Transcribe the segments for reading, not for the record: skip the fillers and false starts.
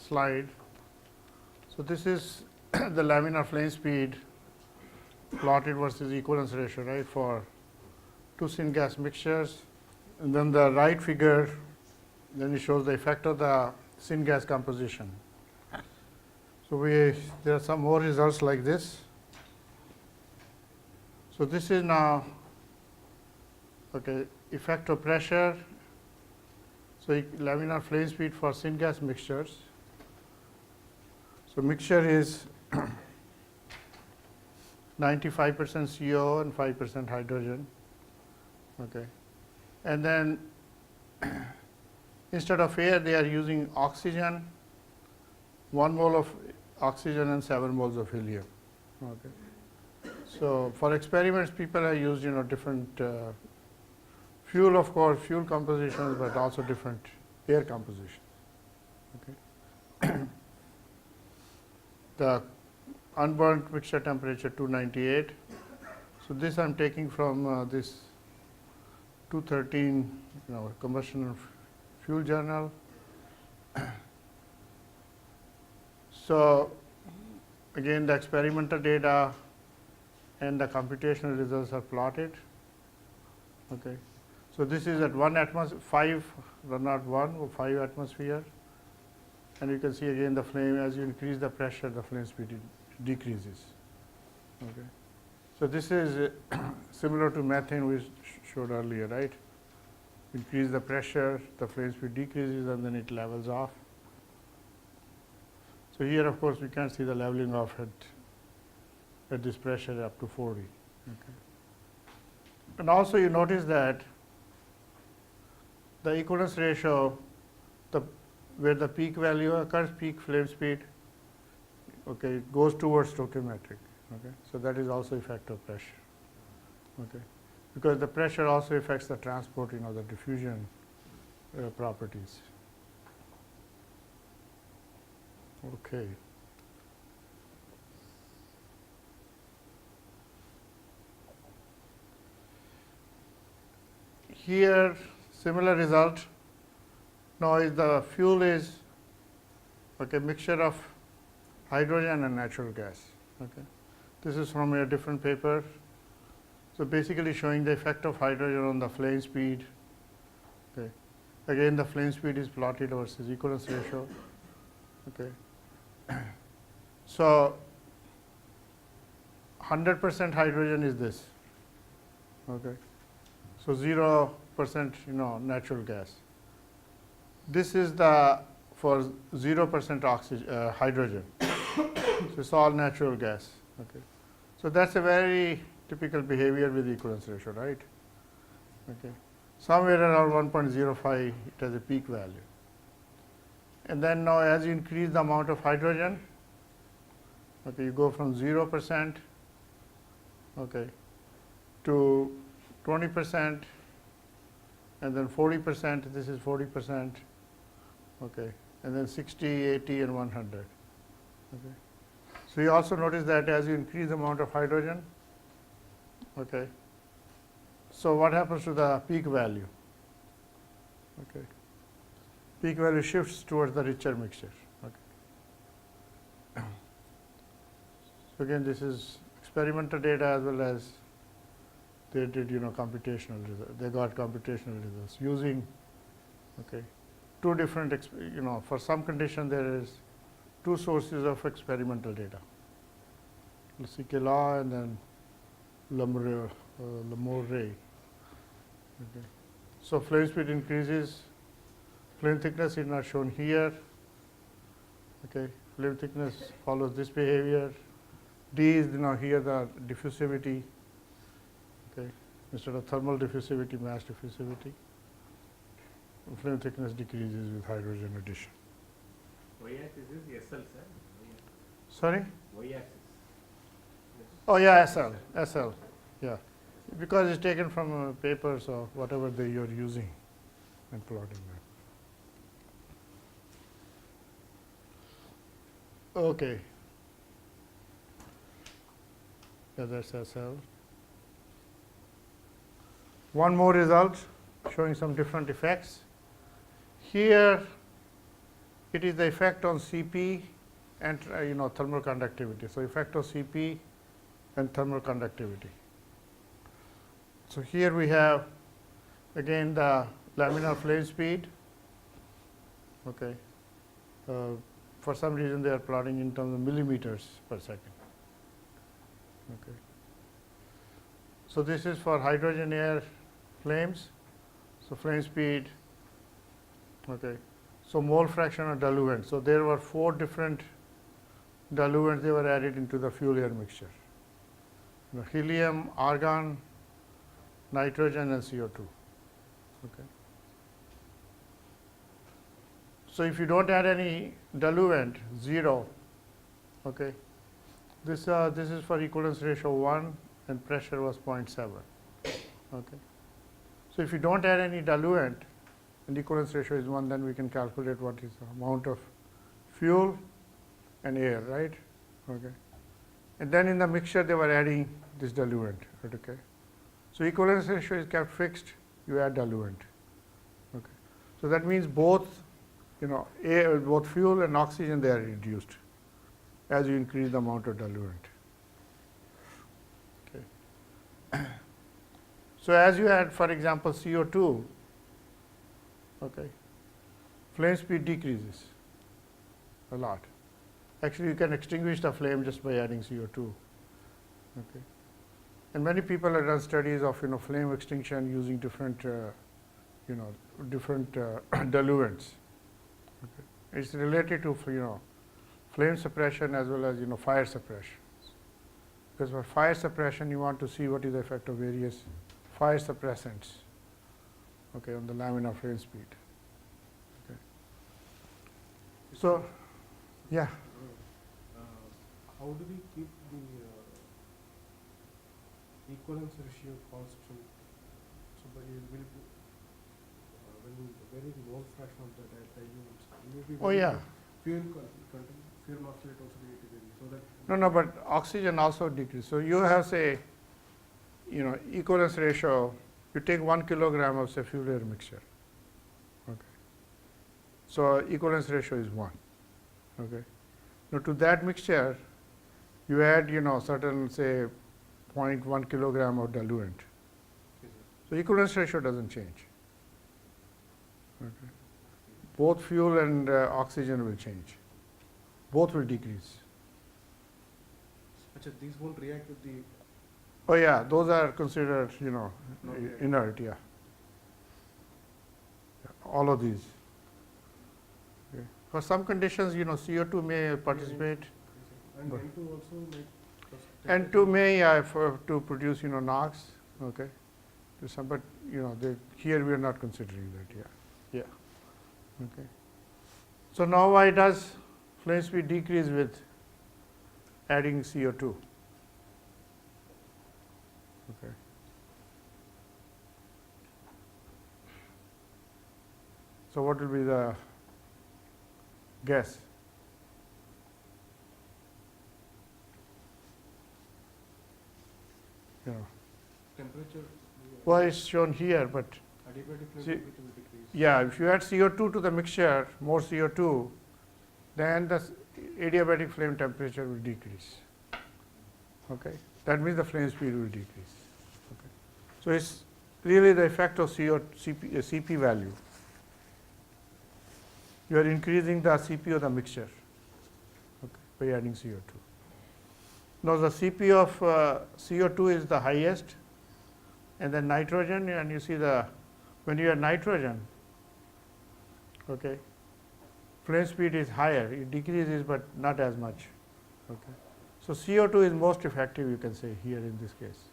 slide. So, this is the laminar flame speed plotted versus equivalence ratio, right, for two syngas mixtures. And then the right figure, then it shows the effect of the syngas composition. So, there are some more results like this. So, this is now effect of pressure. So, laminar flame speed for syngas mixtures. So, mixture is 95% CO and 5% hydrogen. Okay. And then instead of air, they are using oxygen, 1 mole of oxygen and 7 moles of helium. Okay. So, for experiments, people have used different fuel, of course, fuel compositions, but also different air compositions. Okay. The unburnt mixture temperature 298. So, this I am taking from this 213 Combustion and Fuel Journal. So, again the experimental data and the computational results are plotted. Okay. So, this is at 1 atmosphere, 5, not 1 or 5 atmosphere, and you can see again the flame, as you increase the pressure, the flame speed decreases. Okay. So, this is similar to methane we showed earlier, right? Increase the pressure, the flame speed decreases, and then it levels off. So, here of course, we can see the leveling off at this pressure up to 40. Okay. And also you notice that the equivalence ratio, where the peak value occurs, peak flame speed, okay, it goes towards stoichiometric. Okay. So, that is also effect of pressure. Okay. Because the pressure also affects the transport, the diffusion properties. Okay. Here, similar result. Now, the fuel is mixture of hydrogen and natural gas. Okay. This is from a different paper. So, basically showing the effect of hydrogen on the flame speed. Okay. Again, the flame speed is plotted versus equivalence ratio. Okay. So, 100% hydrogen is this. Okay. So, 0% natural gas. This is the for 0% oxygen hydrogen. So, it's all natural gas. Okay. So, that's a very typical behavior with equivalence ratio, right? Okay. Somewhere around 1.05 it has a peak value. And then now as you increase the amount of hydrogen, okay, you go from 0% okay, to 20% and then 40%, this is 40%, okay, and then 60, 80 and 100. Okay. So, you also notice that as you increase the amount of hydrogen, okay, so what happens to the peak value? Okay. Peak value shifts towards the richer mixture. Okay. So, again this is experimental data as well as they did computational results. They got computational results using two different for some condition there is two sources of experimental data, Leckie law and then Lamoury. Okay. So, flame speed increases, flame thickness is not shown here. Okay. Flame thickness follows this behavior. D is here the diffusivity. Okay. Instead of thermal diffusivity, mass diffusivity. Flame thickness decreases with hydrogen addition. Y-axis is SL, sir. Sorry? Y-axis. Oh yeah, SL, yeah. Because it's taken from a paper, so whatever you're using and plotting that. Okay. Yeah, that's SL. One more result showing some different effects. Here it is the effect on Cp and thermal conductivity. So, effect of Cp and thermal conductivity. So, here we have again the laminar flame speed. Okay. For some reason they are plotting in terms of millimeters per second. Okay. So, this is for hydrogen air flames. So, flame speed. Okay. So, mole fraction of diluent. So, there were 4 different diluents they were added into the fuel air mixture. Helium, argon, nitrogen and CO2. Okay. So, if you don't add any diluent, 0. Okay. This is for equivalence ratio 1 and pressure was 0.7. Okay. So, if you don't add any diluent and equivalence ratio is 1, then we can calculate what is the amount of fuel and air, right? Okay. And then in the mixture they were adding this diluent. Okay. So, equivalence ratio is kept fixed, you add diluent. Okay. So, that means both air, both fuel and oxygen, they are reduced as you increase the amount of diluent. Okay. So, as you add, for example, CO2, okay, flame speed decreases a lot. Actually, you can extinguish the flame just by adding CO2. Okay. And many people have done studies of flame extinction using different different diluents. Okay. It's related to flame suppression as well as fire suppression. Because for fire suppression, you want to see what is the effect of various fire suppressants, okay, on the laminar flame speed. Okay. So, yeah. How do we keep the equivalence ratio constant? So, but it will be when very mole fraction of the diluents, maybe Oh yeah. fuel oxalate also need to vary, so that No, but oxygen also decreases. So, you have say, equivalence ratio, you take 1 kilogram of say fuel air mixture. Okay. So, equivalence ratio is 1. Okay. Now, to that mixture, you add certain say 0.1 kilogram of diluent. So, equivalence ratio doesn't change. Okay. Both fuel and oxygen will change. Both will decrease. Achha, these won't react with the Oh yeah, those are considered inert. Yeah. All of these. Okay. For some conditions, CO2 may participate. and But- N2 also may N2 may to produce NOx. Okay. To some, but here we are not considering that. Yeah. Yeah. Okay. So now why does flame speed decrease with adding CO2? Okay. So what will be the guess? temperature. Well, it's shown here, but Adiabatic flame See- temperature will decrease. yeah, if you add CO2 to the mixture, more CO2, then the adiabatic flame temperature will decrease. Okay, that means the flame speed will decrease. Okay, so it's really the effect of CP value. You are increasing the CP of the mixture, okay, by adding CO2. Now the CP of CO2 is the highest, and then nitrogen, and you see when you add nitrogen, okay, flame speed is higher, it decreases but not as much. Okay. So CO2 is most effective, you can say, here in this case,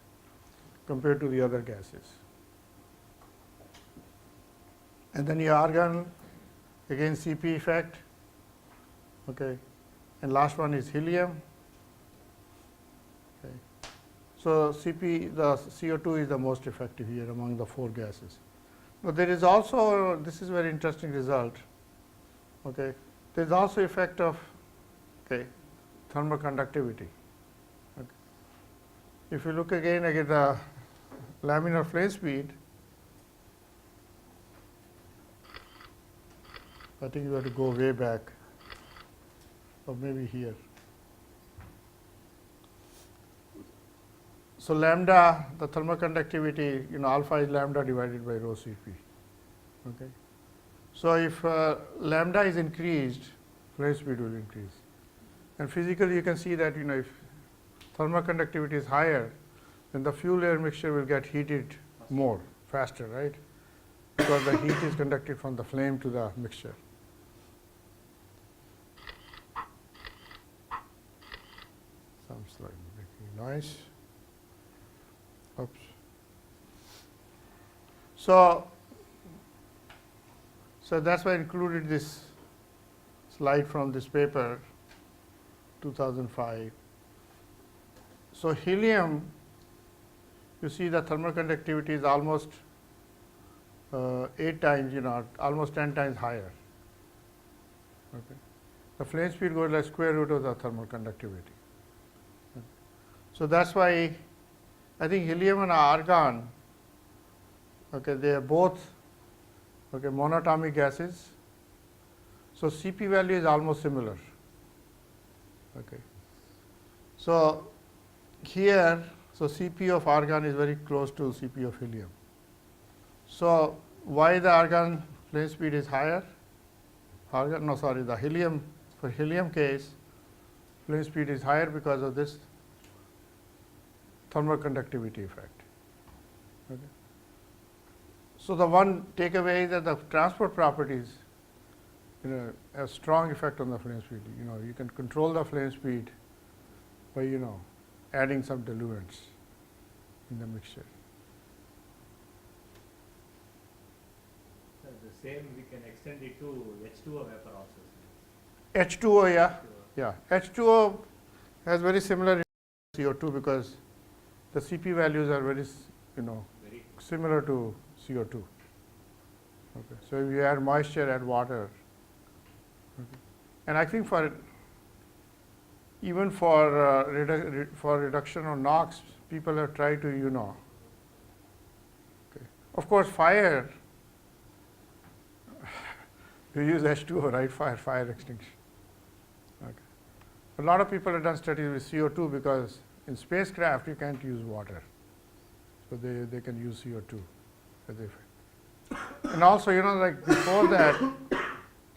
compared to the other gases. And then your argon, again CP effect, okay, and last one is helium. Okay. So CP, the CO2 is the most effective here among the 4 gases. Now there is also, this is very interesting result, okay, there is also effect of, okay, thermal conductivity. Okay. If you look again at the laminar flame speed, I think you have to go way back, or maybe here. So lambda, the thermal conductivity, alpha is lambda divided by rho Cp. Okay. So if lambda is increased, flame speed will increase. And physically, you can see that if thermal conductivity is higher, then the fuel air mixture will get heated more, faster, right? Because the heat is conducted from the flame to the mixture. Some slight making noise. Oops. So that's why I included this slide from this paper, 2005. So helium, you see the thermal conductivity is almost 8 times, almost 10 times higher. Okay. The flame speed goes like square root of the thermal conductivity. Okay. So that's why I think helium and argon, okay, they are both monatomic gases. So Cp value is almost similar. Okay. So here, Cp of argon is very close to Cp of helium. So why the argon flame speed is higher? The helium, for helium case, flame speed is higher because of this thermal conductivity effect. Okay. So the one takeaway is that the transport properties, have a strong effect on the flame speed. You can control the flame speed by adding some diluents in the mixture. The same we can extend it to H2O vapor also. H2O, yeah. H2O has very similar CO2 because the Cp values are very, Very similar to CO2. Okay. So if you add moisture, add water. Okay. And I think even for reduction of NOx, people have tried to, okay. Of course, fire, you use H2O, right? Fire extinction. Okay. A lot of people have done studies with CO2 because in spacecraft you can't use water, so they can use CO2 as a effect. And also, like before that,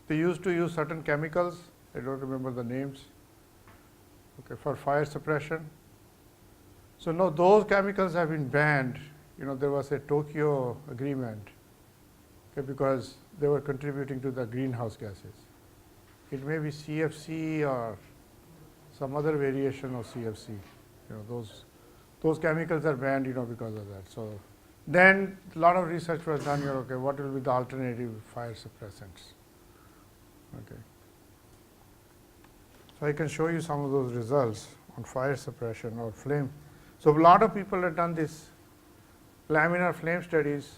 they used to use certain chemicals. I don't remember the names. Okay, for fire suppression. So now those chemicals have been banned. There was a Tokyo agreement, okay, because they were contributing to the greenhouse gases. It may be CFC or some other variation of CFC. Those chemicals are banned, because of that. So then a lot of research was done here. Okay, what will be the alternative fire suppressants? Okay. So I can show you some of those results on fire suppression or flame. So a lot of people have done this laminar flame studies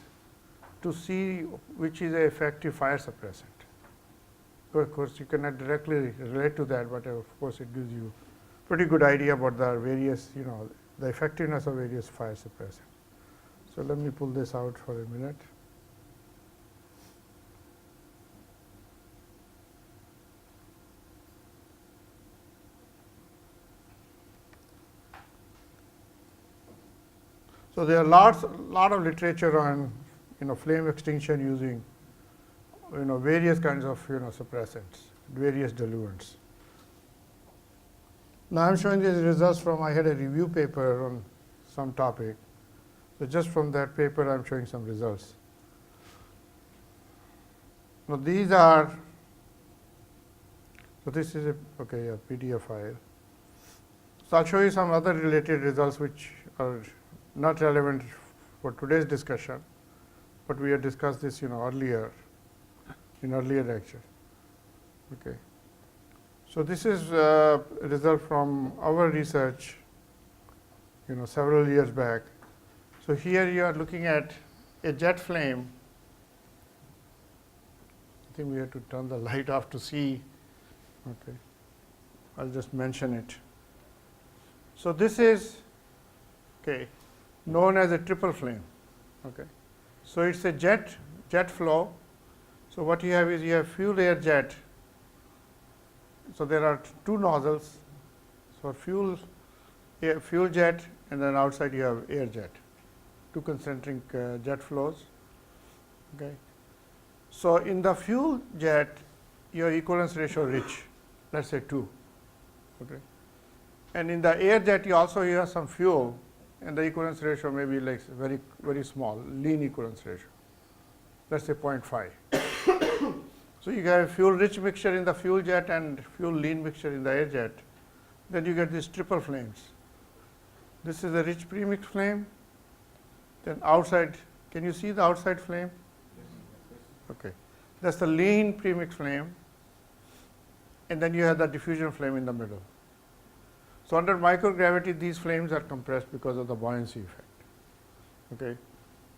to see which is an effective fire suppressant. Of course, you cannot directly relate to that, but of course it gives you pretty good idea about the various, the effectiveness of various fire suppressants. So let me pull this out for a minute. So there are lot of literature on flame extinction using various kinds of suppressants, various diluents. Now I'm showing these results from, I had a review paper on some topic. So just from that paper I'm showing some results. Now these are, so this is a PDF file. So I'll show you some other related results which are not relevant for today's discussion, but we had discussed this earlier, in earlier lecture. Okay. So this is a result from our research, several years back. So here you are looking at a jet flame. I think we have to turn the light off to see. Okay. I'll just mention it. So this is known as a triple flame. Okay. So it's a jet flow. So what you have is you have fuel air jet. So there are two nozzles. So fuel jet, and then outside you have air jet, two concentric jet flows. Okay. So in the fuel jet, your equivalence ratio rich, let's say 2. Okay. And in the air jet, you have some fuel, and the equivalence ratio may be like very, very small, lean equivalence ratio, let's say 0.5. So you have fuel rich mixture in the fuel jet and fuel lean mixture in the air jet. Then you get these triple flames. This is a rich premix flame. Then outside, can you see the outside flame? Okay. That's the lean premix flame. And then you have the diffusion flame in the middle. So under microgravity, these flames are compressed because of the buoyancy effect. Okay.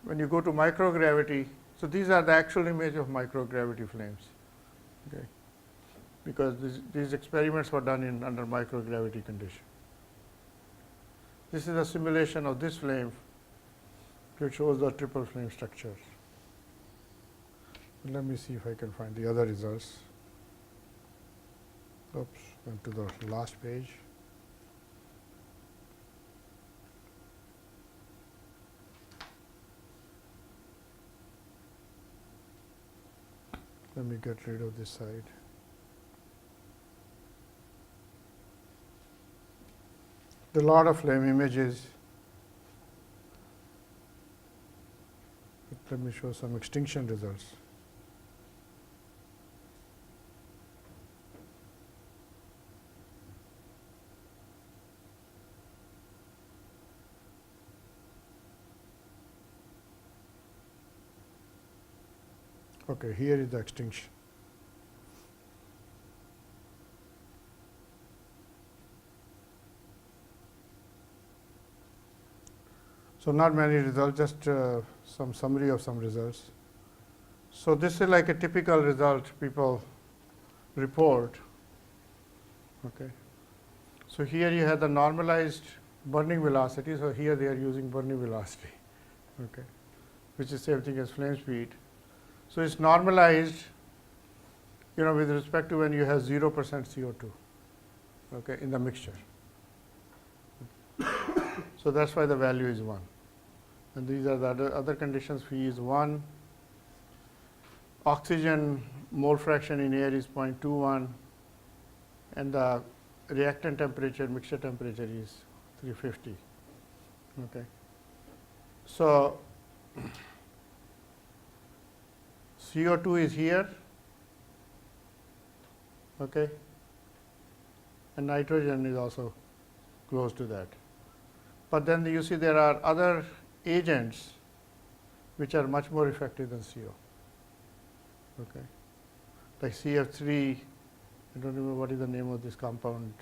When you go to microgravity, so these are the actual image of microgravity flames. Okay. Because these experiments were done under microgravity condition. This is a simulation of this flame, which shows the triple flame structure. Let me see if I can find the other results. Oops, went to the last page. Let me get rid of this side. There are a lot of flame images. Let me show some extinction results. Okay, here is the extinction. So not many results, just some summary of some results. So this is like a typical result people report. Okay. So here you have the normalized burning velocity. So here they are using burning velocity, okay, which is same thing as flame speed. So it's normalized, with respect to when you have 0% CO2, okay, in the mixture. So that's why the value is 1. And these are the other conditions. Phi is 1. Oxygen mole fraction in air is 0.21, and the reactant temperature, mixture temperature is 350. Okay. So CO2 is here, okay, and nitrogen is also close to that. But then you see there are other agents which are much more effective than CO, okay, like CF3. I don't remember what is the name of this compound.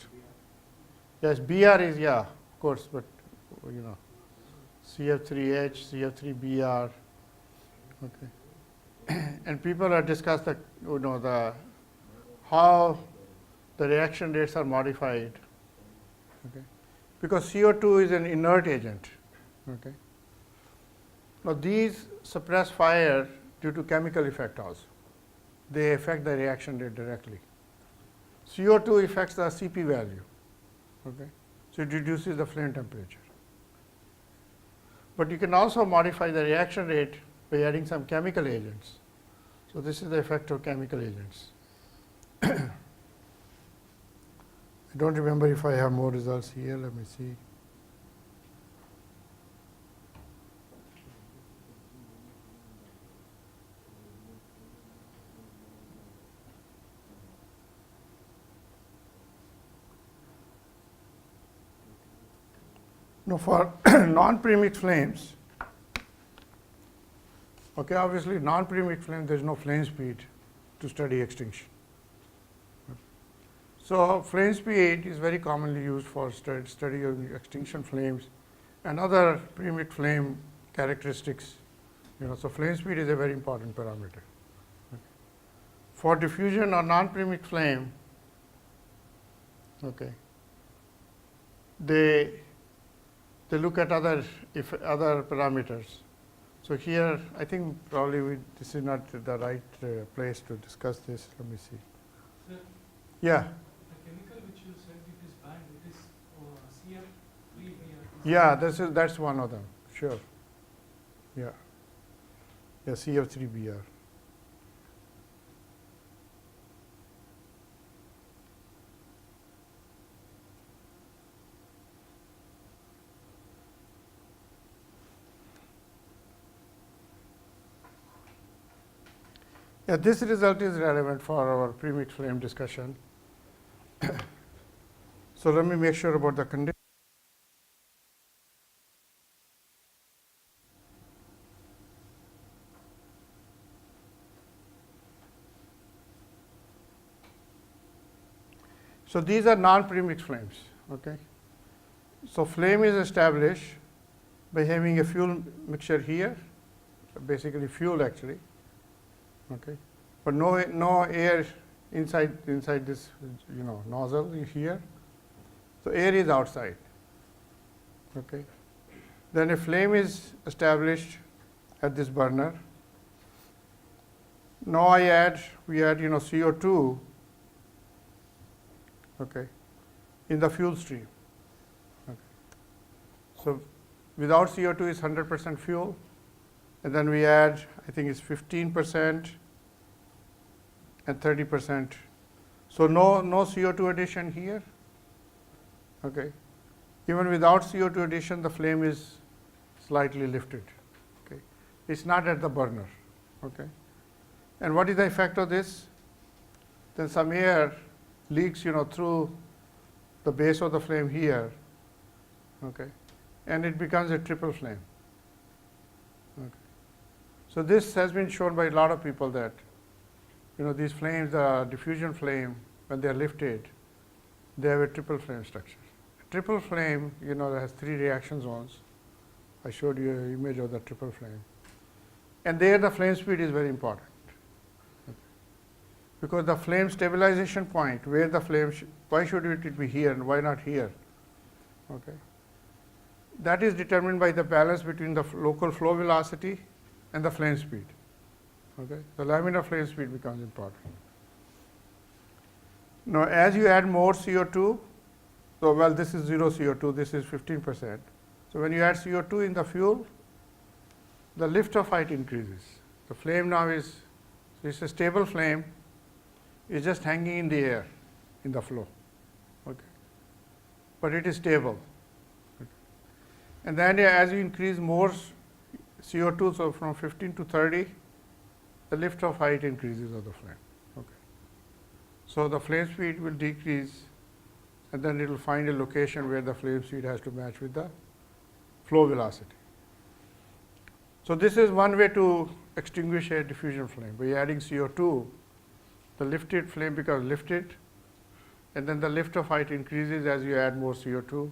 Yes, Br is, yeah, of course, but CF3H, CF3Br, okay. And people are discussed the how the reaction rates are modified, okay, because CO2 is an inert agent, okay. Now these suppress fire due to chemical effect also. They affect the reaction rate directly. CO2 affects the Cp value, okay, so it reduces the flame temperature. But you can also modify the reaction rate by adding some chemical agents. So this is the effect of chemical agents. I don't remember if I have more results here. Let me see. Now for non-premix flames, okay, obviously non-premix flame, there is no flame speed to study extinction. So flame speed is very commonly used for study of extinction flames and other premix flame characteristics. So flame speed is a very important parameter. Okay. For diffusion or non-premix flame, okay, they look at other parameters. So here, I think probably this is not the right place to discuss this. Let me see. Sir, Yeah, the chemical which you said it is banned, it is CF3BR. yeah, that's one of them. Sure. Yeah. Yeah, CF3BR. Yeah, this result is relevant for our premix flame discussion. So let me make sure about the condition. So these are non-premix flames. Okay. So flame is established by having a fuel mixture here, basically fuel actually. Okay, but no air inside this nozzle here. So air is outside. Okay, then a flame is established at this burner. Now we add CO2. Okay, in the fuel stream. Okay. So without CO2 is 100% fuel, and then we add, I think it's 15% and 30%. So no CO2 addition here. Okay, even without CO2 addition, the flame is slightly lifted. Okay, it's not at the burner. Okay, and what is the effect of this? Then some air leaks through the base of the flame here. Okay, and it becomes a triple flame. Okay. So this has been shown by a lot of people that these flames, the diffusion flame, when they are lifted, they have a triple flame structure. A triple flame, has 3 reaction zones. I showed you an image of the triple flame, and there the flame speed is very important. Because the flame stabilization point, where the flame, why should it be here and why not here? Okay, that is determined by the balance between the local flow velocity and the flame speed. Okay, the laminar flame speed becomes important. Now, as you add more CO2, so this is 0 CO2, this is 15%. So when you add CO2 in the fuel, the lift of height increases. The flame now is, so it's a stable flame. It's just hanging in the air, in the flow. Okay, but it is stable. Okay. And then as you increase more CO2, so from 15 to 30, the lift of height increases of the flame. Okay. So the flame speed will decrease, and then it will find a location where the flame speed has to match with the flow velocity. So this is one way to extinguish a diffusion flame. By adding CO2, the lifted flame becomes lifted, and then the lift of height increases as you add more CO2,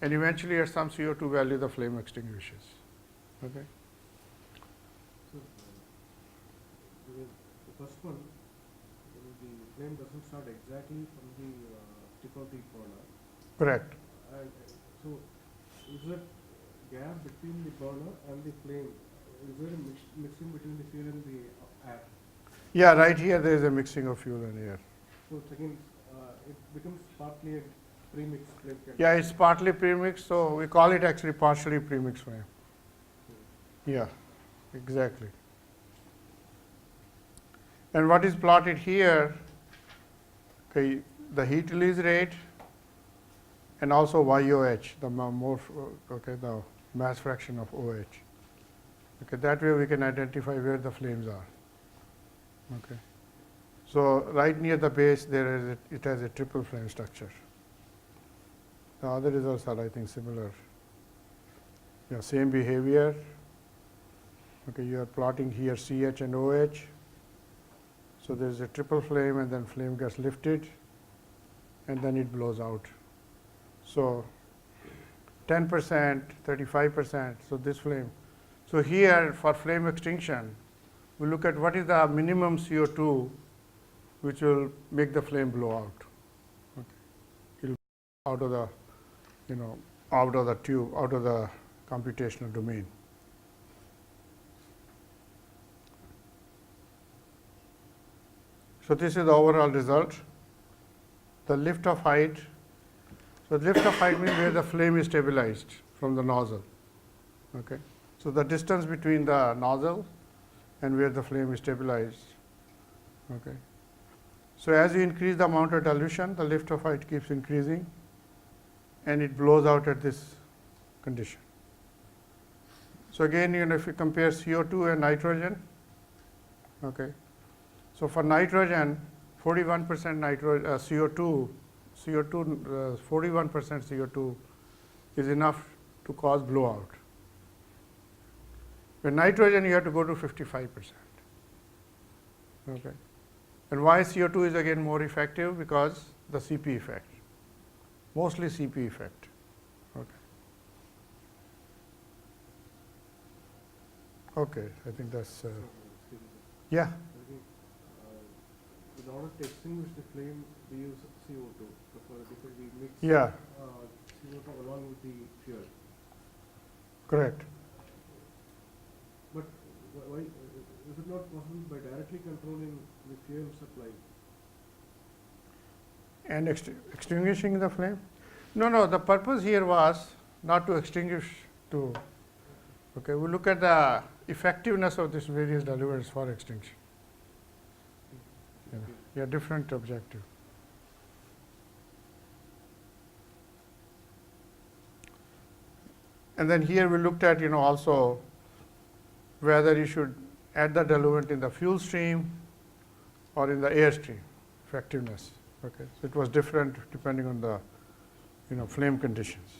and eventually at some CO2 value the flame extinguishes. Okay. So the first one, the flame doesn't start exactly from the tip of the burner. Correct. And so is there gap between the burner and the flame? Is there a mixing between the fuel and the air? Yeah, right here there is a mixing of fuel and air. So again, it becomes partly a premix flame. Yeah, it's partly premix, so we call it actually partially premix flame. Yeah, exactly. And what is plotted here, okay, the heat release rate and also YOH, the the mass fraction of OH. Okay, that way we can identify where the flames are. Okay, so right near the base it has a triple flame structure. The other results are, I think, similar. Yeah, same behavior. Okay, you are plotting here CH and OH. So there is a triple flame, and then flame gets lifted, and then it blows out. So 10%, 35%. So this flame. So here for flame extinction, we look at what is the minimum CO2 which will make the flame blow out. Okay. It will out of the, out of the tube, out of the computational domain. So this is the overall result. The lift off height. So lift off height means where the flame is stabilized from the nozzle. Okay. So the distance between the nozzle and where the flame is stabilized. Okay. So as you increase the amount of dilution, the lift off height keeps increasing, and it blows out at this condition. So again, if you compare CO2 and nitrogen, okay. So for nitrogen, 41% CO2, 41% CO2 is enough to cause blowout. With nitrogen, you have to go to 55%. Okay. And why CO2 is again more effective? Because the CP effect, mostly CP effect. Okay. Okay, I think that's, Excuse me, yeah, sir. I think, in order to extinguish the flame, we use CO2. So for because we mix yeah, CO2 along with the fuel. correct. But why is it not possible by directly controlling the fuel supply? And extinguishing the flame? No, the purpose here was not to extinguish to, okay, we look at the effectiveness of these various diluents for extinction. Yeah, different objective. And then here we looked at, also whether you should add the diluent in the fuel stream or in the air stream, effectiveness. Okay, so it was different depending on the, flame conditions.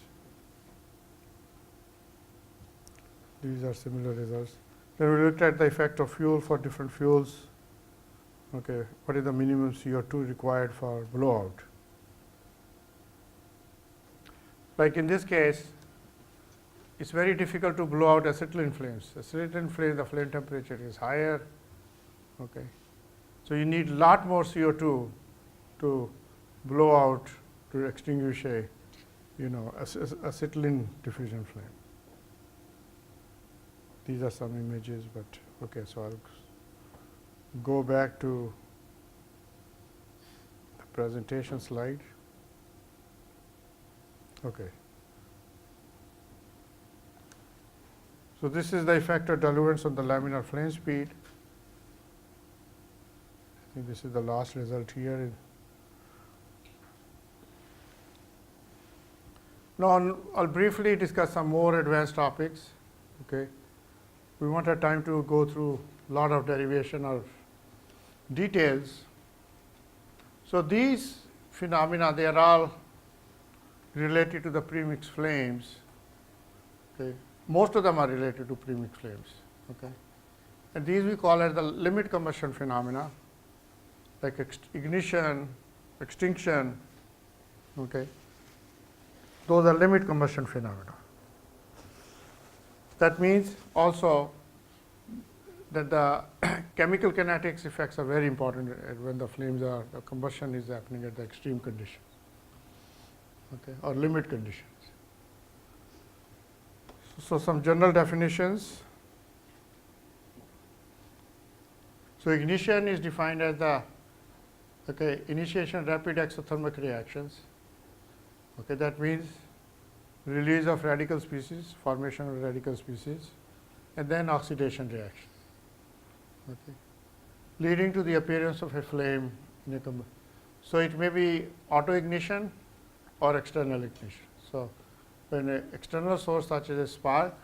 These are similar results. Then we looked at the effect of fuel for different fuels. Okay, what is the minimum CO2 required for blowout? Like in this case, it's very difficult to blow out acetylene flames. Acetylene flames, the flame temperature is higher. Okay, so you need a lot more CO2 to blow out, to extinguish a, acetylene diffusion flame. These are some images, but okay, so I'll go back to the presentation slide. Okay. So this is the effect of diluents on the laminar flame speed. I think this is the last result here. Now I'll briefly discuss some more advanced topics. Okay. We won't have time to go through a lot of derivation or details. So these phenomena, they are all related to the premix flames. Okay. Most of them are related to premix flames. Okay. And these we call as the limit combustion phenomena, like ignition, extinction. Okay. Those are limit combustion phenomena. That means also that the chemical kinetics effects are very important when the combustion is happening at the extreme conditions, okay, or limit conditions. So some general definitions. So ignition is defined as the initiation rapid exothermic reactions. Okay, that means release of radical species, formation of radical species, and then oxidation reaction. Okay, leading to the appearance of a flame in a so it may be auto ignition or external ignition. So when an external source such as a spark,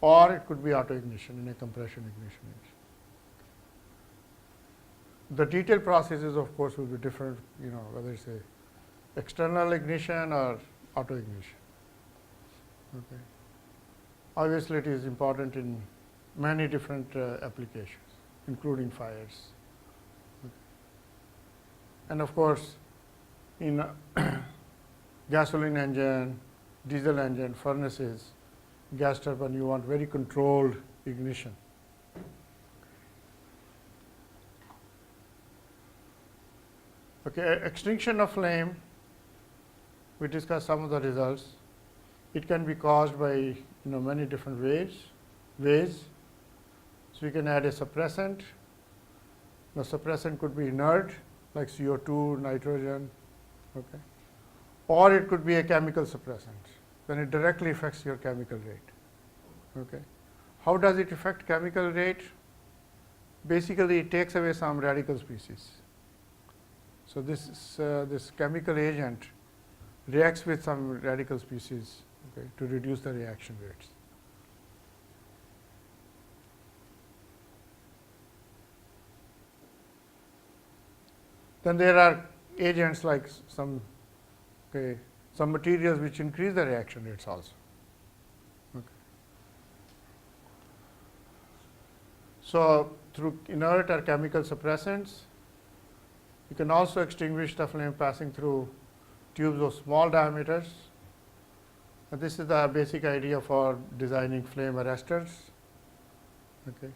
or it could be auto ignition in a compression ignition. The detailed processes, of course, will be different, whether it's a external ignition or auto ignition. Okay. Obviously, it is important in many different applications, including fires. Okay. And of course, in gasoline engine, diesel engine, furnaces, gas turbine, you want very controlled ignition. Okay, extinction of flame, we discussed some of the results. It can be caused by many different ways. So you can add a suppressant, The suppressant could be inert, like CO2, nitrogen, okay, or it could be a chemical suppressant. Then it directly affects your chemical rate. Okay. How does it affect chemical rate? Basically, it takes away some radical species. So this chemical agent reacts with some radical species, okay, to reduce the reaction rates. Then there are agents like some materials which increase the reaction rates also. Okay. So through inert or chemical suppressants, you can also extinguish the flame passing through tubes of small diameters. And this is the basic idea for designing flame arresters. Okay.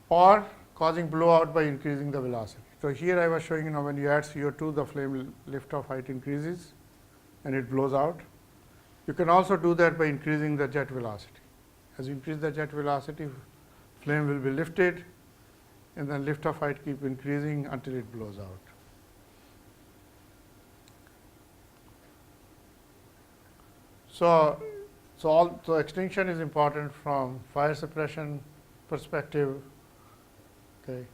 Or causing blowout by increasing the velocity. So here I was showing, when you add CO2, the flame lift-off height increases and it blows out. You can also do that by increasing the jet velocity. As you increase the jet velocity, flame will be lifted, and then lift-off height keep increasing until it blows out. So extinction is important from fire suppression perspective, okay,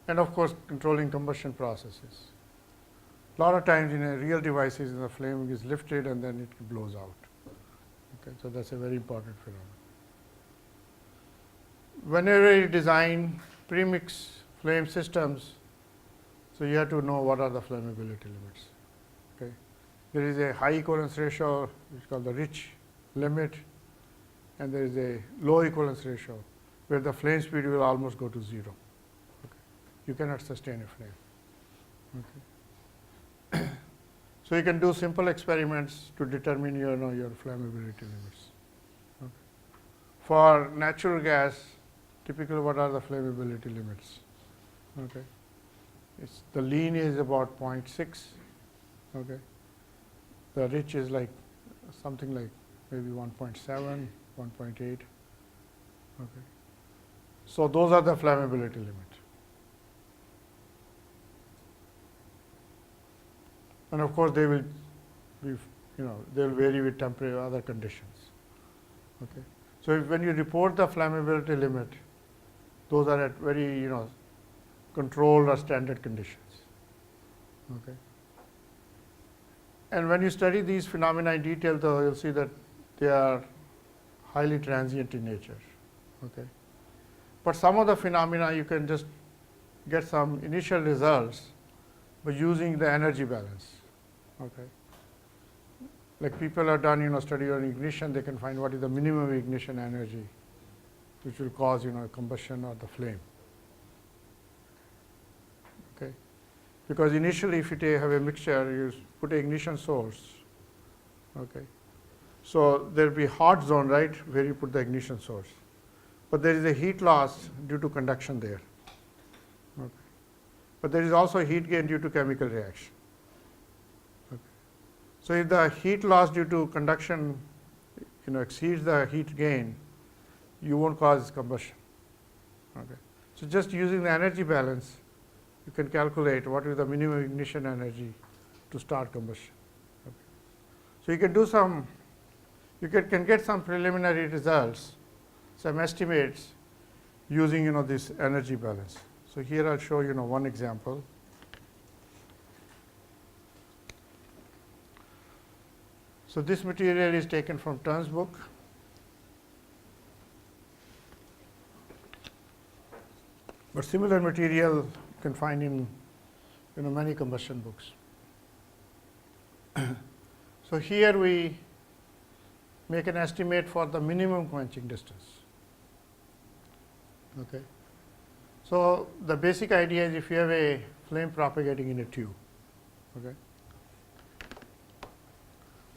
and of course controlling combustion processes. A lot of times in a real devices, the flame is lifted and then it blows out. Okay, so that's a very important phenomenon. Whenever you design premix flame systems, so you have to know what are the flammability limits. Okay. There is a high equivalence ratio, which is called the rich limit, and there is a low equivalence ratio, where the flame speed will almost go to 0. Okay. You cannot sustain a flame. Okay. So you can do simple experiments to determine your flammability limits. Okay. For natural gas, typically what are the flammability limits? Okay. The lean is about 0.6. Okay. The rich is like something like maybe 1.7, 1.8. Okay. So those are the flammability limit. And of course they will be, they will vary with temperature, other conditions. Okay. So when you report the flammability limit, those are at very, controlled or standard conditions. Okay. And when you study these phenomena in detail, though, you'll see that they are highly transient in nature. Okay. But some of the phenomena you can just get some initial results by using the energy balance. Okay. Like people have done, study on ignition, they can find what is the minimum ignition energy, which will cause, combustion or the flame. Okay. Because initially, if you have a mixture, you put an ignition source. Okay. So there will be hot zone, right, where you put the ignition source. But there is a heat loss due to conduction there. Okay. But there is also heat gain due to chemical reaction. Okay. So if the heat loss due to conduction, exceeds the heat gain, you won't cause combustion. Okay. So just using the energy balance, you can calculate what is the minimum ignition energy to start combustion. Okay. So you can do you can get some preliminary results, some estimates using this energy balance. So here I'll show one example. So this material is taken from Turn's book. But similar material you can find in many combustion books. So here we make an estimate for the minimum quenching distance. Okay. So the basic idea is if you have a flame propagating in a tube. Okay.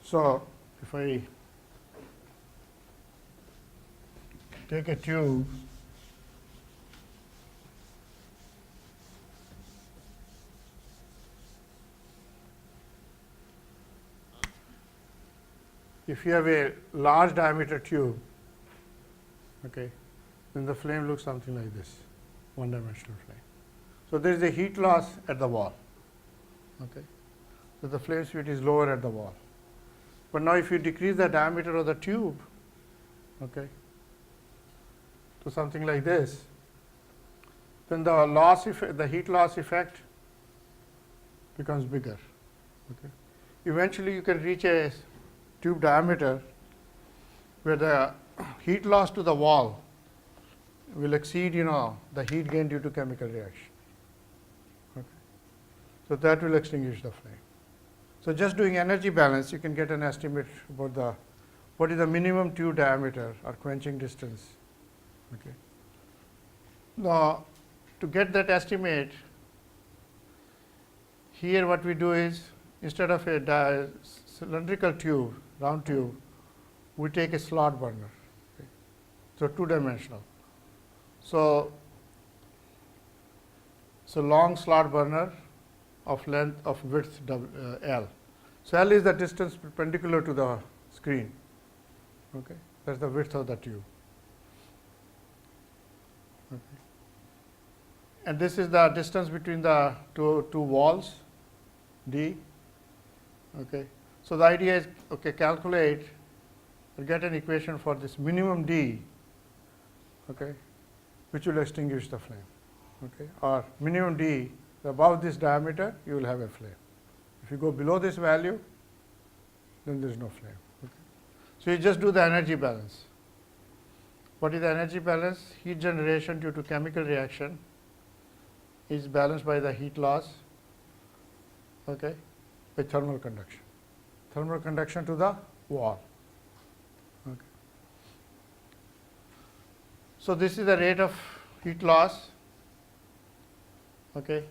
So if I take a tube, if you have a large diameter tube, okay, then the flame looks something like this, one-dimensional flame. So there is a heat loss at the wall. Okay. So the flame speed is lower at the wall. But now if you decrease the diameter of the tube, okay, to something like this, then the loss the heat loss effect becomes bigger. Okay. Eventually you can reach a tube diameter where the heat loss to the wall will exceed, the heat gain due to chemical reaction. Okay. So that will extinguish the flame. So just doing energy balance, you can get an estimate about what is the minimum tube diameter or quenching distance. Okay. Now, to get that estimate, here what we do is, instead of a cylindrical tube, round tube, we take a slot burner. Okay. So two-dimensional. So long slot burner of length of width L. So L is the distance perpendicular to the screen. Okay, that's the width of the tube. Okay. And this is the distance between the two walls, D. Okay. So the idea is, okay, calculate or get an equation for this minimum D, okay, which will extinguish the flame. Okay, or minimum D, above this diameter, you will have a flame. If you go below this value, then there is no flame. Okay. So you just do the energy balance. What is the energy balance? Heat generation due to chemical reaction is balanced by the heat loss, okay, by thermal conduction. Thermal conduction to the wall. Okay. So this is the rate of heat loss. Okay.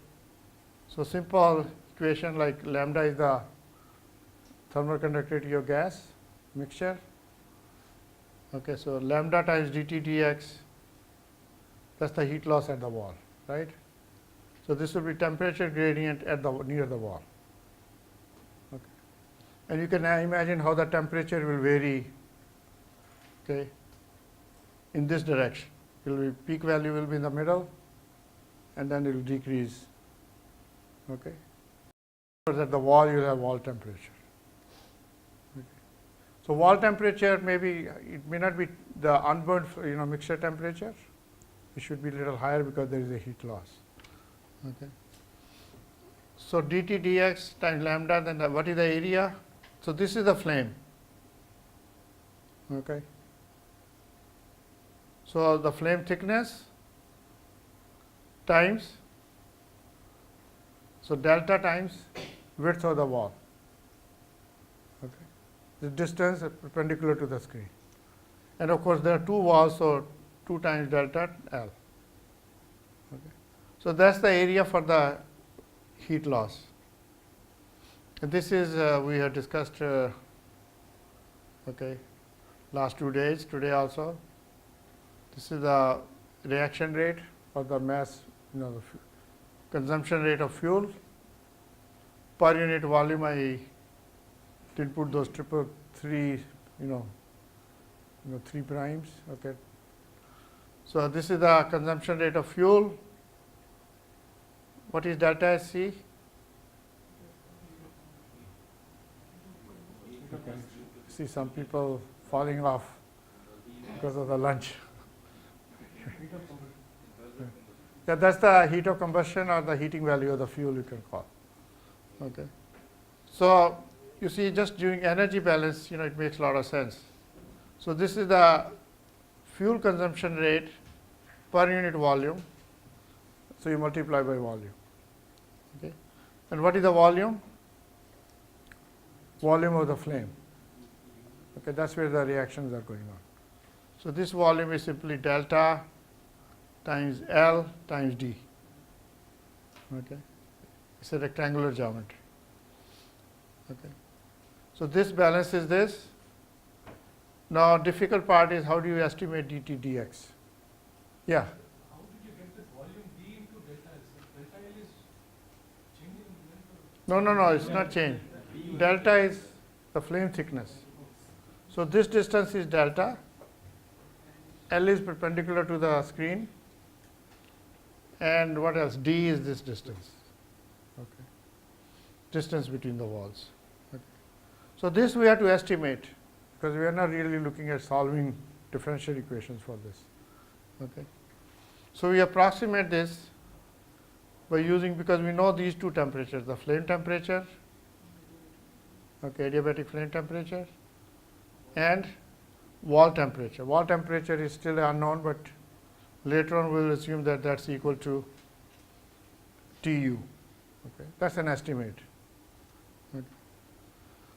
So simple equation like lambda is the thermal conductivity of gas mixture. Okay, so lambda times dt dx, that's the heat loss at the wall, right? So this will be temperature gradient at near the wall. Okay. And you can imagine how the temperature will vary, okay, in this direction. It will be, peak value will be in the middle, and then it will decrease. Okay. At the wall, you will have wall temperature. Okay. So wall temperature it may not be the unburned mixture temperature. It should be a little higher because there is a heat loss. Okay. So dt dx times lambda, then what is the area? So this is the flame. Okay. So the flame thickness times, so delta times width of the wall. Okay. The distance perpendicular to the screen. And of course there are two walls, so 2 times delta L. Okay. So that's the area for the heat loss. And this is we have discussed okay, last 2 days, today also. This is the reaction rate or the mass, the consumption rate of fuel per unit volume. I didn't put those 3 3 primes. Okay. So this is the consumption rate of fuel. What is delta SC? Okay. See some people falling off because of the lunch. Yeah, that's the heat of combustion or the heating value of the fuel, you can call. Okay. So you see, just doing energy balance, it makes a lot of sense. So this is the fuel consumption rate per unit volume. So you multiply by volume. Okay. And what is the volume? Volume of the flame. Okay, that's where the reactions are going on. So this volume is simply delta times L times D. Okay. It's a rectangular geometry. Okay. So this balances this. Now difficult part is how do you estimate dt dx? Yeah. How did you get this volume V into delta L? So delta L is changing in length? No, it's not changed. Delta is the flame thickness. So this distance is delta. L is perpendicular to the screen, And what else? D is this distance. Okay. Distance between the walls. Okay. So this we have to estimate, because we are not really looking at solving differential equations for this. Okay. So we approximate this by using, because we know these two temperatures, the flame temperature, okay, adiabatic flame temperature, and wall temperature. Wall temperature is still unknown, but later on we will assume that that's equal to Tu. Okay. That's an estimate. Okay.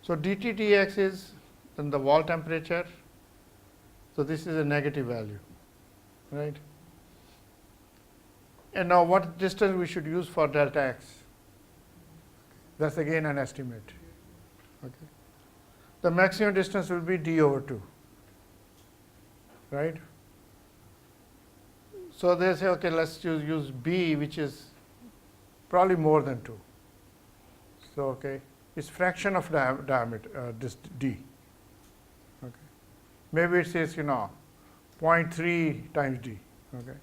So dTTx is then the wall temperature. So this is a negative value, right? And now what distance we should use for delta x? That's again an estimate. Okay. The maximum distance will be d over 2, right? So they say, okay, let's use b, which is probably more than 2. So, okay, it's fraction of diameter, this d. Okay. Maybe it says, 0.3 times d. Okay.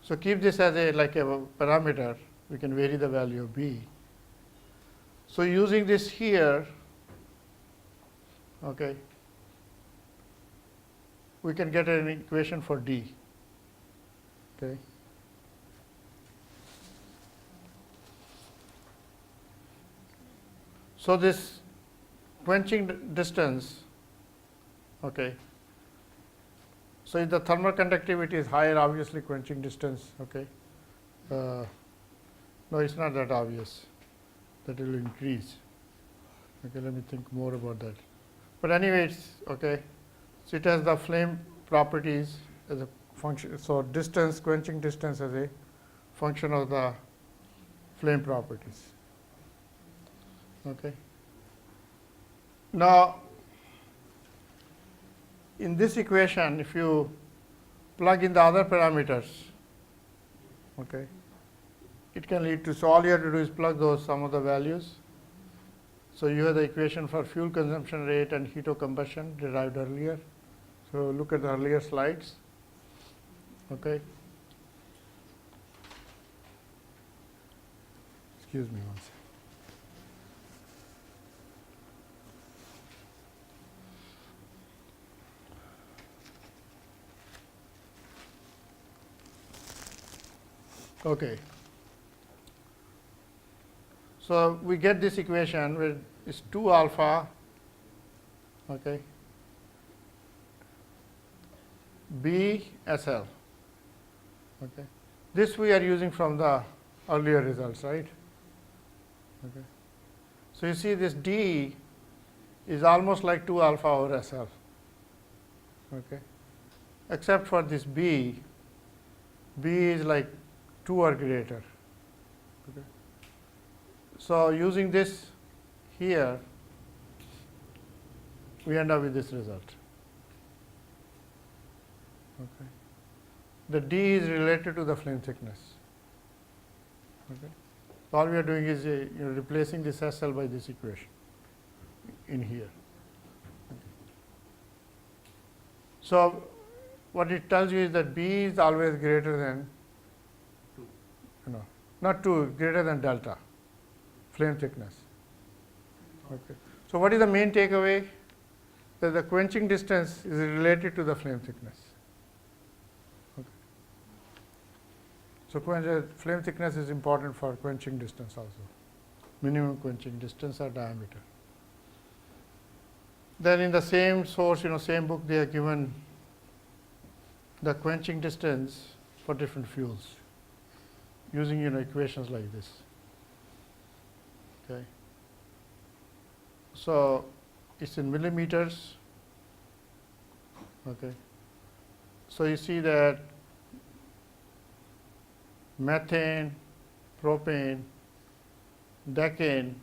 So keep this as a like a parameter. We can vary the value of b. So using this here, okay, we can get an equation for d. Okay. So this quenching distance, okay. So if the thermal conductivity is higher, obviously quenching distance, okay. No, it's not that obvious that it will increase. Okay, let me think more about that. But anyway, it's okay. So it has the flame properties as a function. So distance, quenching distance as a function of the flame properties. Okay. Now, in this equation, if you plug in the other parameters, okay, it can lead to, so all you have to do is plug those some of the values. So you have the equation for fuel consumption rate and heat of combustion derived earlier. So look at the earlier slides. Okay. Excuse me one second. Okay. So we get this equation where it's 2 alpha, okay, B SL. Okay. This we are using from the earlier results, right? Okay. So you see this D is almost like 2 alpha over SL. Okay. Except for this B. B is like 2 or greater. Okay. So using this here, we end up with this result. Okay. The D is related to the flame thickness. Okay. So all we are doing is replacing this SL by this equation in here. Okay. So what it tells you is that B is always greater than 2. Not 2, greater than delta flame thickness. Okay. So what is the main takeaway? That the quenching distance is related to the flame thickness. Okay. So flame thickness is important for quenching distance also. Minimum quenching distance or diameter. Then in the same source, same book, they are given the quenching distance for different fuels using equations like this. Okay. So it's in millimeters. Okay. So you see that methane, propane, decane,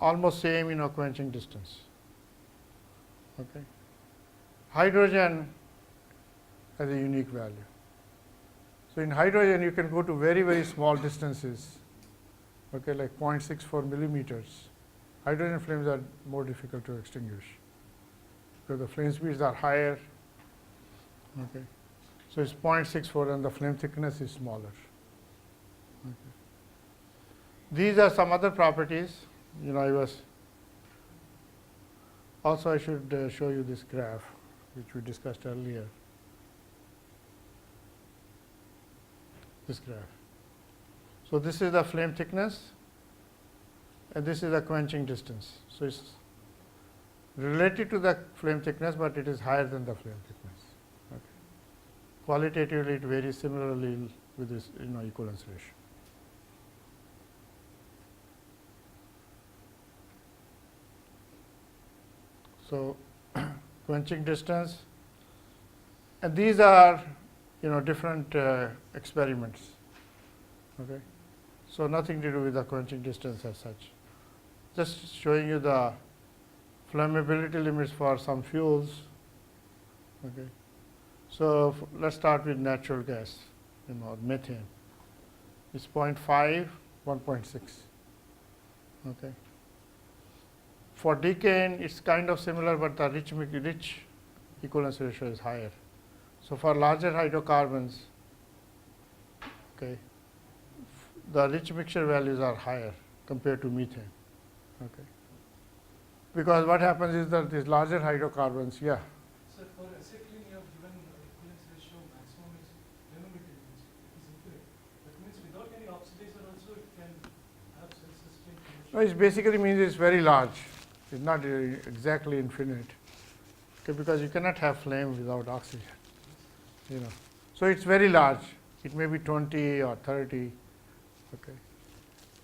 almost same quenching distance. Okay. Hydrogen has a unique value. So in hydrogen you can go to very, very small distances, okay, like 0.64 millimeters. Hydrogen flames are more difficult to extinguish because the flame speeds are higher. Okay. So it's 0.64 and the flame thickness is smaller. Okay. These are some other properties. I should show you this graph which we discussed earlier. This graph. So this is the flame thickness and this is the quenching distance. So it's related to the flame thickness, but it is higher than the flame thickness. Okay. Qualitatively, it varies similarly with this equivalence ratio. So quenching distance, and these are different experiments. Okay, so nothing to do with the quenching distance as such. Just showing you the flammability limits for some fuels. Okay, so let's start with natural gas. Methane. It's 0.5, 1.6. Okay. For decane, it's kind of similar, but the rich equivalence ratio is higher. So for larger hydrocarbons, okay, the rich mixture values are higher compared to methane. Okay. Because what happens is that these larger hydrocarbons, So for acetylene, you have given equivalence ratio maximum is flammability limits. It is infinite. That means without any oxidizer also it can have self-sustained combustion. no, it basically means it's very large. It's not exactly infinite. Okay, because you cannot have flame without oxygen. So it's very large. It may be 20 or 30. Okay.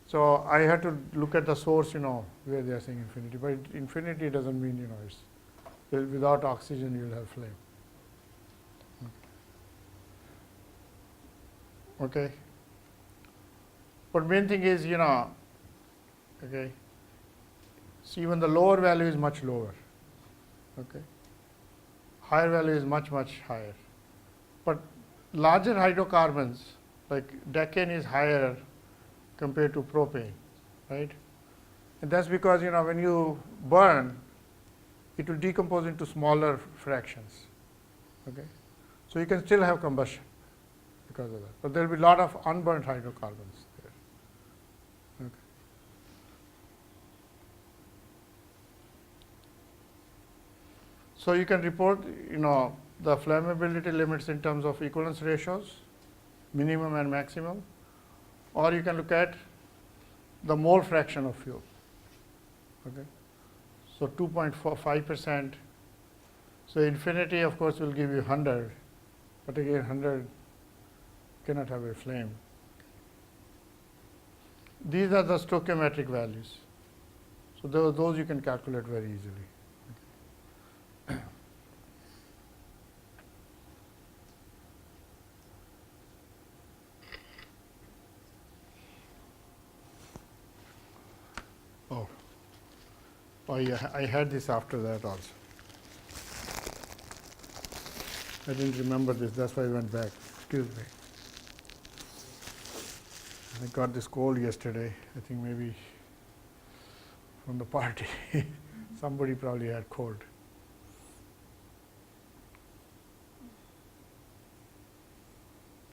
So I had to look at the source, where they are saying infinity. But infinity doesn't mean, it's without oxygen you'll have flame. Okay. But main thing is, okay. So even the lower value is much lower. Okay. Higher value is much higher. But larger hydrocarbons like decane is higher compared to propane, right? And that's because when you burn, it will decompose into smaller fractions. Okay, so you can still have combustion because of that, but there will be a lot of unburned hydrocarbons there. Okay. So you can report the flammability limits in terms of equivalence ratios, minimum and maximum, or you can look at the mole fraction of fuel. Okay. So 2.45%. So infinity, of course, will give you 100, but again 100 cannot have a flame. These are the stoichiometric values. So those you can calculate very easily. Oh yeah, I had this after that also. I didn't remember this, that's why I went back. Excuse me. I got this cold yesterday. I think maybe from the party. Somebody probably had cold.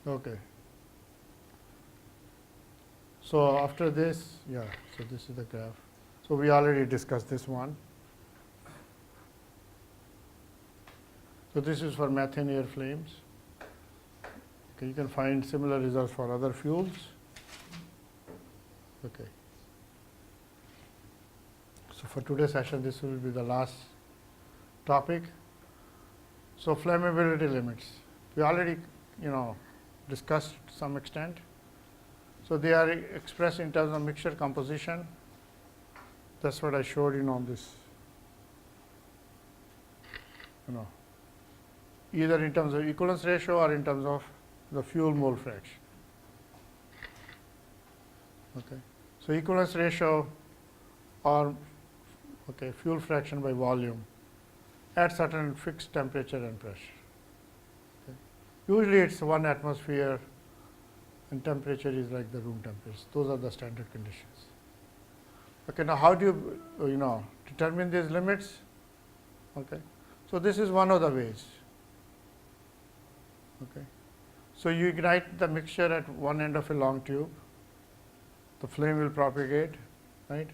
Okay. So after this, yeah, so this is the graph. So we already discussed this one. So this is for methane air flames. Okay, you can find similar results for other fuels. Okay. So for today's session, this will be the last topic. So flammability limits. We already, discussed to some extent. So they are expressed in terms of mixture composition. That's what I showed on this. Either in terms of equivalence ratio or in terms of the fuel mole fraction. Okay. So equivalence ratio or fuel fraction by volume at certain fixed temperature and pressure. Okay. Usually it's 1 atmosphere and temperature is like the room temperature. Those are the standard conditions. Okay, now how do you determine these limits? Okay. So this is one of the ways. Okay. So you ignite the mixture at one end of a long tube, the flame will propagate, right?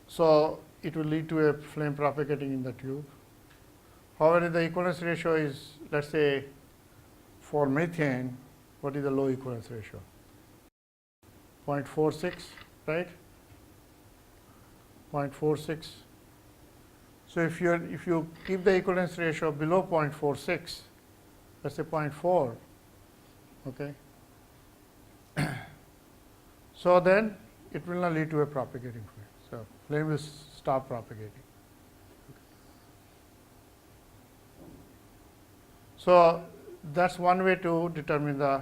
So it will lead to a flame propagating in the tube. However, the equivalence ratio is, let's say, for methane, what is the low equivalence ratio? 0.46, right? 0.46. So if you keep the equivalence ratio below 0.46, let's say 0.4, okay, so then it will not lead to a propagating flame. So flame will stop propagating. So that's one way to determine the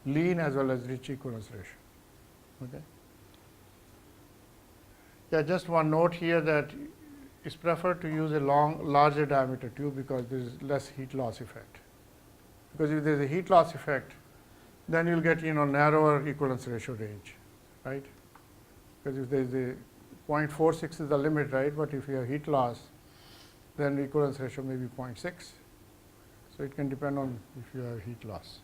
lean as well as rich equivalence ratio. Okay. Yeah, just one note here that it's preferred to use a larger diameter tube because there is less heat loss effect. Because if there is a heat loss effect, then you'll get narrower equivalence ratio range, right? Because if there is a 0.46 is the limit, right? But if you have heat loss, then the equivalence ratio may be 0.6. So it can depend on if you have heat loss.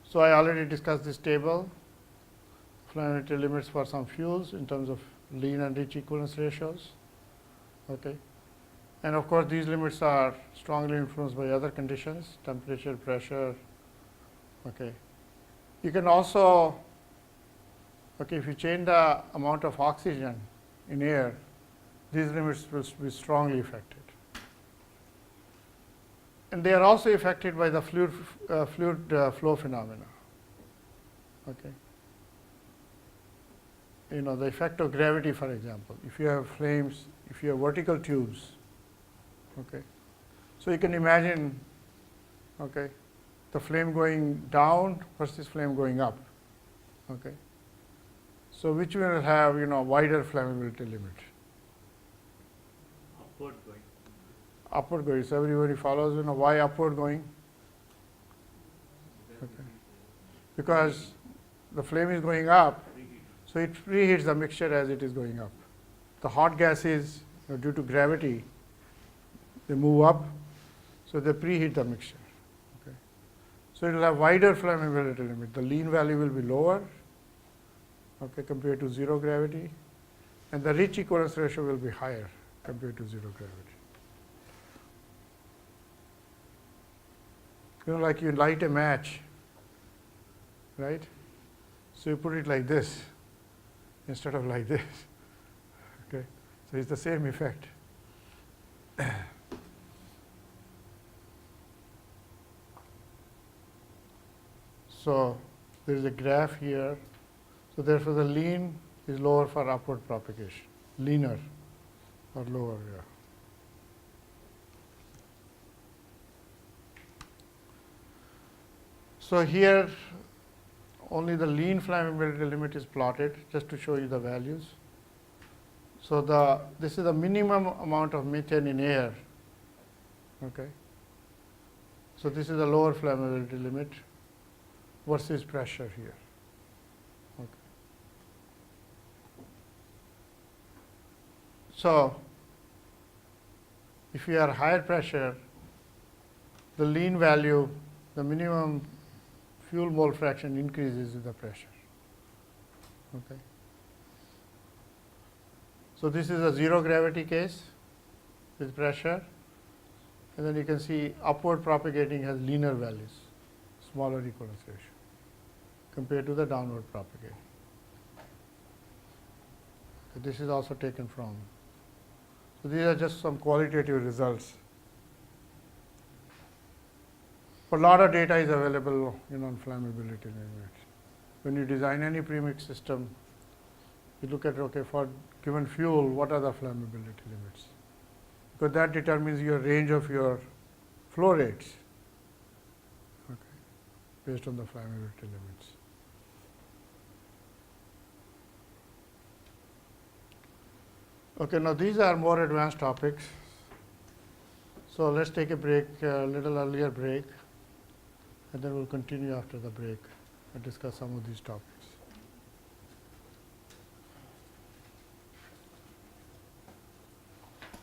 So I already discussed this table, flammability limits for some fuels in terms of lean and rich equivalence ratios. Okay. And of course, these limits are strongly influenced by other conditions, temperature, pressure. Okay. You can also, okay, if you change the amount of oxygen in air, these limits will be strongly affected. And they are also affected by the fluid flow phenomena. Okay. The effect of gravity, for example. If you have flames, if you have vertical tubes, okay, so you can imagine, okay, the flame going down versus flame going up. Okay. So which will have wider flammability limit? Upward going. Upward going. So everybody follows. Why upward going? Okay. Because the flame is going up, so it preheats the mixture as it is going up. The hot gases, due to gravity, they move up, so they preheat the mixture. Okay. So it will have wider flammability limit. The lean value will be lower, okay, compared to zero gravity, and the rich equivalence ratio will be higher compared to zero gravity. Like you light a match, right? So you put it like this instead of like this. Okay, so it's the same effect. So there is a graph here. So therefore, the lean is lower for upward propagation, leaner or lower. Yeah. So here only the lean flammability limit is plotted just to show you the values. So this is the minimum amount of methane in air. Okay. So this is the lower flammability limit versus pressure here. Okay. So if you are higher pressure, the lean value, the minimum fuel mole fraction increases with the pressure. Okay. So this is a zero gravity case with pressure, and then you can see upward propagating has leaner values, smaller equivalence ratio compared to the downward propagating. So this is also taken from. So these are just some qualitative results. But a lot of data is available on flammability limits. When you design any premix system, you look at, okay, for given fuel, what are the flammability limits? Because that determines your range of your flow rates, okay, based on the flammability limits. Okay, now these are more advanced topics. So let's take a break, a little earlier break, and then we'll continue after the break and discuss some of these topics.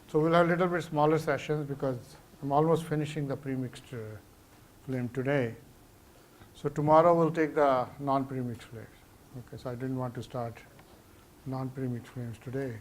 So we'll have a little bit smaller sessions because I'm almost finishing the premixed flame today. So tomorrow we'll take the non-premixed flames. Okay, so I didn't want to start non-premixed flames today.